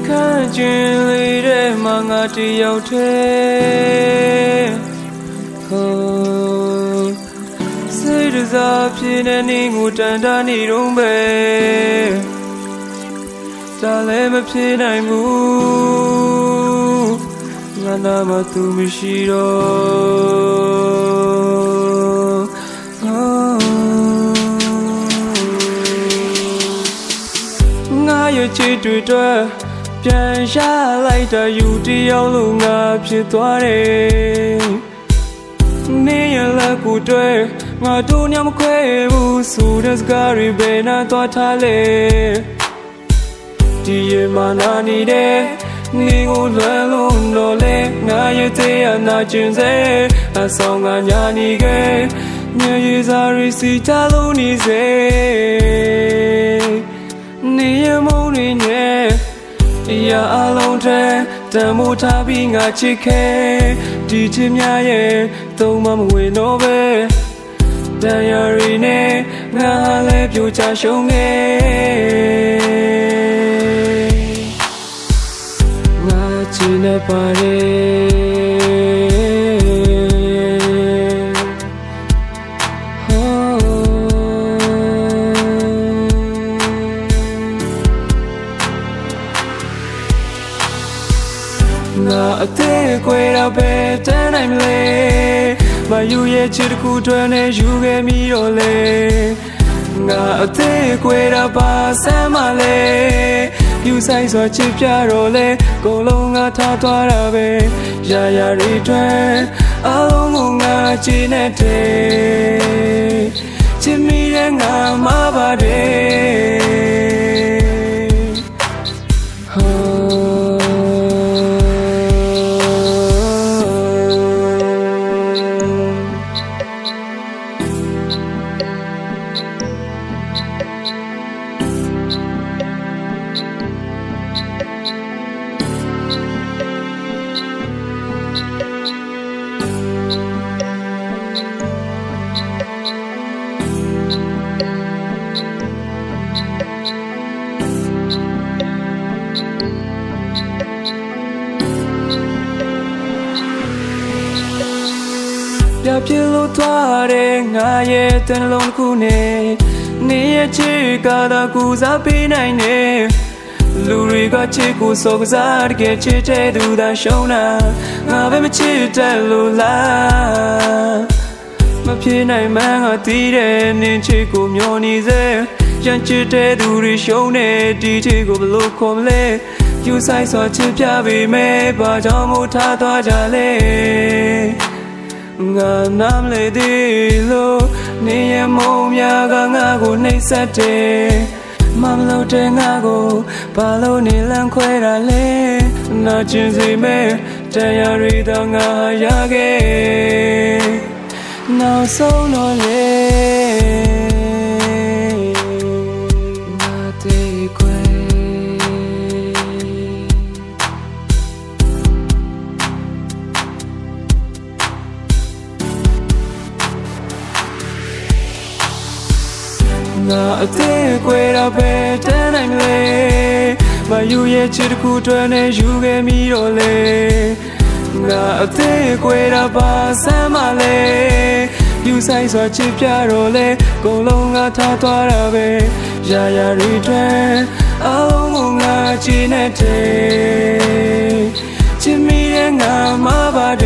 看见你的梦啊，只有天。谁知道偏偏你我站在你东北，咋来没偏爱我？我那么都没事咯。我也去对对。ပြန်ရှာလိုက်တာယူတယောက်လုံးငါဖြစ်သွားတယ်မင်းရဲ့လက်ကိုတွေ့ငါတို့ညမခွဲဘူးဆိုတဲ့စကားတွေပဲနာသွားထားလေဒီရမနာနေတဲ့နေကိုလွယ်လို့တော့လေငါရဲ့တရားနာကျင်စေအဆောင်ကညာနေခဲ့မြေရည်စားရီစီချလို့နေစေနေရမုန်းနေနဲ့อย่าอารมณ์แท้แต่มูทาพี่งาชิแค่ดีชิมยาเย่ต้องมาเวโนเบแต่ยารีเน่งาเล็บอยู่จะชงเองาจีเนปาเรငါအသေးခွေတော့ပဲတန်းနိုင်မလဲမယူရဲ့ချစ်တစ်ခုတွင်နဲ့ယူခဲ့မိတော့လေငါအသေးခွေတော့ပါဆမ်းမလဲယူဆိုင်စွာချစ်ပြတော့လေကိုလုံးငါထားသွားတာပဲရာရာတွေတွင်အလုံးကိုငါကြည့်နေတဲ့ချစ်မိတဲ့ငါမပြပြလို့သွားတဲ့ငါရဲ့တန်လုံးတစ်ခုနဲ့နေရဲ့ချစ်ကသာကူစားပေးနိုင်တယ်လူတွေကချစ်ကိုစောကစားတကယ်ချစ်တဲ့သူသာရှုံးတာငါပဲမချစ်တဲ့လို့လားမဖြစ်နိုင်မှန်းငါသိတယ်နင်ချစ်ကိုမျောနေစေရန်ချစ်တဲ့သူတွေရှုံးနေဒီချစ်ကိုဘလို့ခေါ်မလဲယူဆိုင်စွာချစ်ပြပေးမယ်ဘာကြောင့်မို့ထားသွားကြလဲငါနားမလဲသေးလို့နေရမုံများကငါကိုနှိပ်စက်တယ်မမလို့တဲ့ငါကိုဘာလို့နေလန်းခွဲတာလဲနာကျင်စေမဲ့တရားရီတော့ငါရခဲ့နောက်ဆုံးတော့လေငါသေးခွဲငါအသေးခွဲတော့ပဲတန်းနိုင်မလဲမယူရဲ့ချစ်တစ်ခုတွင်နဲ့ယူခဲ့မိတော့လေငါအသေးခွဲတော့ပါဆမ်းမလဲယူဆိုင်စွာချစ်ပြတော့လေကိုလုံးငါထားသွားတာပဲရာရာတွေတွင်အလုံးကိုငါကြည့်နေတဲ့ချစ်မိတဲ့ငါမပါတ